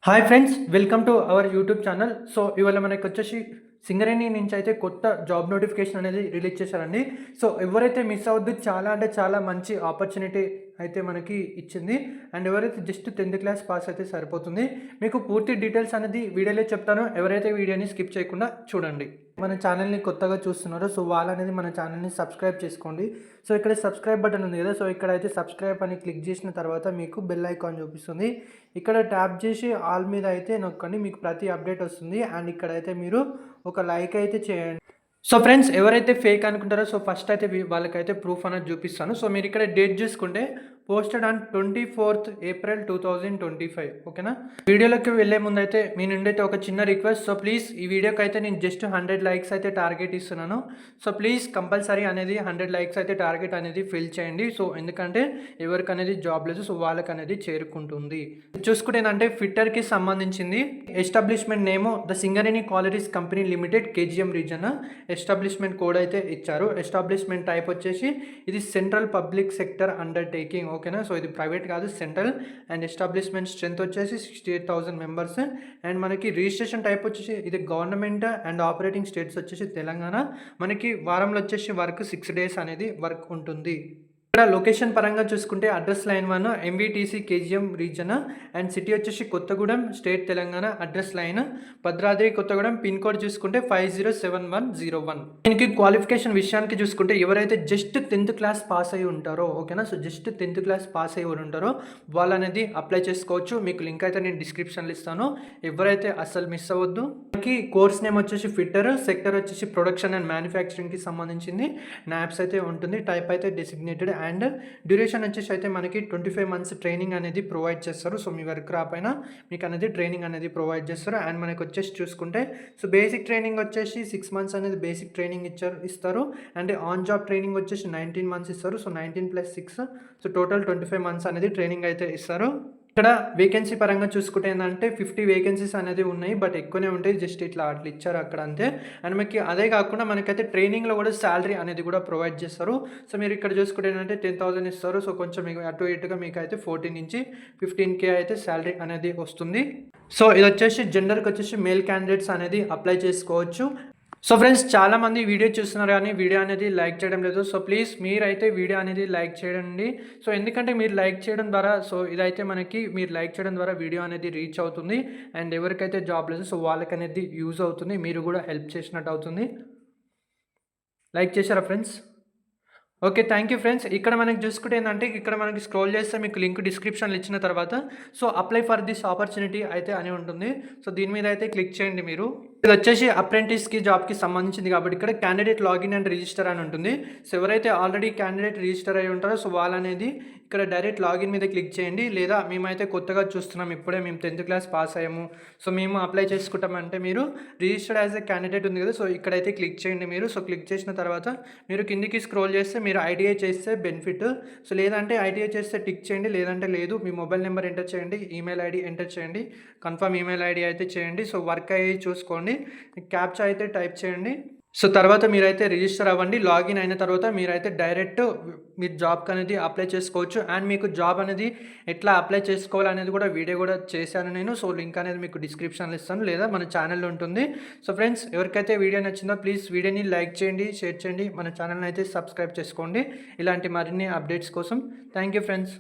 Hi friends, welcome to our YouTube channel. So ఇవాళ మనకి వచ్చేసి సింగరేణి నుంచి అయితే కొత్త జాబ్ నోటిఫికేషన్ అనేది రిలీజ్ చేశారండి. సో ఎవరైతే మిస్ అవ్వద్దు, చాలా అంటే చాలా మంచి ఆపర్చునిటీ అయితే మనకి ఇచ్చింది. అండ్ ఎవరైతే జస్ట్ 10th క్లాస్ పాస్ అయితే సరిపోతుంది. మీకు పూర్తి డీటెయిల్స్ అనేది వీడియోలో చెప్తాను. ఎవరైతే వీడియోని స్కిప్ చేయకుండా చూడండి. మన ఛానల్ని కొత్తగా చూస్తున్నారో సో వాళ్ళనేది మన ఛానల్ని సబ్స్క్రైబ్ చేసుకోండి. సో ఇక్కడ సబ్స్క్రైబ్ బటన్ ఉంది కదా, సో ఇక్కడ అయితే సబ్స్క్రైబ్ అని క్లిక్ చేసిన తర్వాత మీకు బెల్ ఐకాన్ చూపిస్తుంది. ఇక్కడ ట్యాప్ చేసి ఆల్ మీద అయితే నొక్కండి, మీకు ప్రతి అప్డేట్ వస్తుంది. అండ్ ఇక్కడైతే మీరు ఒక లైక్ అయితే చేయండి. సో ఫ్రెండ్స్, ఎవరైతే ఫేక్ అనుకుంటారో సో ఫస్ట్ అయితే వాళ్ళకైతే ప్రూఫ్ అనేది చూపిస్తాను. సో మీరు ఇక్కడ డేట్ చూసుకుంటే పోస్టెడ్ ఆన్ 24th April 2025. ఓకేనా. వీడియోలోకి వెళ్ళే ముందు అయితే మీ నుండి అయితే ఒక చిన్న రిక్వెస్ట్. సో ప్లీజ్ ఈ వీడియోకి అయితే నేను జస్ట్ 100 లైక్స్ అయితే టార్గెట్ ఇస్తున్నాను. సో ప్లీజ్ కంపల్సరీ అనేది 100 లైక్స్ అయితే టార్గెట్ అనేది ఫిల్ చేయండి. సో ఎందుకంటే ఎవరికి అనేది జాబ్ లేదు, సో వాళ్ళకి అనేది చేరుకుంటుంది. చూసుకుంటే ఏంటంటే ఫిట్టర్కి సంబంధించింది. Establishment name the Singareni qualities company limited, KGM reason. Establishment code అయితే ఇచ్చారు. ఎస్టాబ్లిష్మెంట్ టైప్ వచ్చేసి ఇది సెంట్రల్ పబ్లిక్ సెక్టర్ అండర్టేకింగ్. ఓకేనా. సో ఇది ప్రైవేట్ కాదు, సెంట్రల్. అండ్ ఎస్టాబ్లిష్మెంట్ స్ట్రెంత్ వచ్చేసి 68,000 మెంబర్స్. అండ్ మనకి రిజిస్ట్రేషన్ టైప్ వచ్చేసి ఇది గవర్నమెంట్. అండ్ ఆపరేటింగ్ స్టేట్స్ వచ్చేసి తెలంగాణ. మనకి వారంలో వచ్చేసి వర్క్ 6 days అనేది వర్క్ ఉంటుంది. ఇక్కడ లొకేషన్ పరంగా చూసుకుంటే address line 1 MBTC KGM region. And city వచ్చేసి Kothagudem, state Telangana. Address line Bhadradri Kothagudem. Pin code చూసుకుంటే 507101. దీనికి క్వాలిఫికేషన్ విషయానికి చూసుకుంటే ఎవరైతే జస్ట్ 10th క్లాస్ పాస్ అయి ఉంటారో, ఓకేనా. So just 10th class pass అయి ఉంటారో వాళ్ళు అనేది అప్లై చేసుకోవచ్చు. మీకు లింక్ అయితే నేను డిస్క్రిప్షన్లో ఇస్తాను. ఎవరైతే అస్సలు మిస్ అవ్వద్దు. మనకి కోర్స్ నేమ్ వచ్చేసి ఫిట్టర్, సెక్టర్ వచ్చేసి ప్రొడక్షన్ అండ్ మ్యానుఫ్యాక్చరింగ్కి సంబంధించింది. నాప్స్ అయితే ఉంటుంది. టైప్ అయితే డెసిగ్నేటెడ్. అండ్ డ్యూరేషన్ వచ్చేసి అయితే మనకి 25 months ట్రైనింగ్ అనేది ప్రొవైడ్ చేస్తారు. సో మీ వర్క్ రాపైన మీకు అనేది ట్రైనింగ్ అనేది ప్రొవైడ్ చేస్తారు. అండ్ మనకి వచ్చేసి చూసుకుంటే సో బేసిక్ ట్రైనింగ్ వచ్చేసి 6 months అనేది బేసిక్ ట్రైనింగ్ ఇస్తారు. అండ్ ఆన్ జాబ్ ట్రైనింగ్ వచ్చేసి 19 months ఇస్తారు. సో 19 + 6 సో టోటల్ 25 months అనేది ట్రైనింగ్ అయితే ఇస్తారు. ఇక్కడ వేకెన్సీ పరంగా చూసుకుంటే ఏంటంటే 50 వేకెన్సీస్ అనేది ఉన్నాయి, బట్ ఎక్కువనే ఉంటాయి. జస్ట్ ఇట్లా అట్లా ఇచ్చారు అక్కడ అంతే. అండ్ మనకి అదే కాకుండా మనకైతే ట్రైనింగ్లో కూడా శాలరీ అనేది కూడా ప్రొవైడ్ చేస్తారు. సో మీరు ఇక్కడ చూసుకుంటే ఏంటంటే 10,000 ఇస్తారు. సో కొంచెం మీకు అటు ఇటుగా మీకు అయితే 14 నుంచి 15K అయితే శాలరీ అనేది వస్తుంది. సో ఇది వచ్చేసి జెండర్కి వచ్చేసి మేల్ క్యాండిడేట్స్ అనేది అప్లై చేసుకోవచ్చు. సో ఫ్రెండ్స్, చాలామంది వీడియో చూస్తున్నారు కానీ వీడియో అనేది లైక్ చేయడం లేదు. సో ప్లీజ్ మీరైతే వీడియో అనేది లైక్ చేయండి. సో ఎందుకంటే మీరు లైక్ చేయడం ద్వారా సో ఇదైతే మనకి మీరు లైక్ చేయడం ద్వారా వీడియో అనేది రీచ్ అవుతుంది. అండ్ ఎవరికైతే జాబ్ లేదు సో వాళ్ళకి అనేది యూజ్ అవుతుంది. మీరు కూడా హెల్ప్ చేసినట్టు అవుతుంది. లైక్ చేశారా friends? Okay, thank you friends. ఇక్కడ మనకి చూసుకుంటే ఏంటంటే ఇక్కడ మనకి స్క్రోల్ చేస్తే మీకు లింక్ డిస్క్రిప్షన్లో ఇచ్చిన తర్వాత so apply for this opportunity అయితే అని ఉంటుంది. సో దీని మీద అయితే క్లిక్ చేయండి మీరు. ఇది వచ్చేసి అప్రెంటిస్కి జాబ్కి సంబంధించింది కాబట్టి ఇక్కడ క్యాండిడేట్ లాగిన్ అండ్ రిజిస్టర్ అని ఉంటుంది. సో ఎవరైతే ఆల్రెడీ క్యాండిడేట్ రిజిస్టర్ అయి ఉంటారో సో వాళ్ళనేది ఇక్కడ డైరెక్ట్ లాగిన్ మీద క్లిక్ చేయండి. లేదా మేమైతే కొత్తగా చూస్తున్నాం, ఇప్పుడే మేము 10th క్లాస్ పాస్ అయ్యాము సో మేము అప్లై చేసుకుంటామంటే మీరు రిజిస్టర్డ్ యాజ్ ఎ క్యాండిడేట్ ఉంది కదా, సో ఇక్కడైతే క్లిక్ చేయండి మీరు. సో క్లిక్ చేసిన తర్వాత మీరు కిందికి స్క్రోల్ చేస్తే మీరు ఐటీఐ చేస్తే బెనిఫిట్. సో లేదంటే ఐటీఐ చేస్తే టిక్ చేయండి, లేదంటే లేదు. మీ మొబైల్ నెంబర్ ఎంటర్ చేయండి, ఈమెయిల్ ఐడి ఎంటర్ చేయండి, కన్ఫర్మ్ ఈమెయిల్ ఐడి అయితే చేయండి. సో వర్క్ అయ్యి చూసుకోండి, క్యాప్చా అయితే టైప్ చేయండి. సో తర్వాత మీరైతే రిజిస్టర్ అవ్వండి. లాగిన్ అయిన తర్వాత మీరైతే డైరెక్ట్ మీరు జాబ్కి అనేది అప్లై చేసుకోవచ్చు. అండ్ మీకు జాబ్ అనేది ఎట్లా అప్లై చేసుకోవాలనేది కూడా వీడియో కూడా చేశాను నేను. సో లింక్ అనేది మీకు డిస్క్రిప్షన్లో ఇస్తాను, లేదా మన ఛానల్లో ఉంటుంది. సో ఫ్రెండ్స్, ఎవరికైతే వీడియో నచ్చిందో ప్లీజ్ వీడియోని లైక్ చేయండి, షేర్ చేయండి, మన ఛానల్ని అయితే సబ్స్క్రైబ్ చేసుకోండి ఇలాంటి మరిన్ని అప్డేట్స్ కోసం. Thank you friends.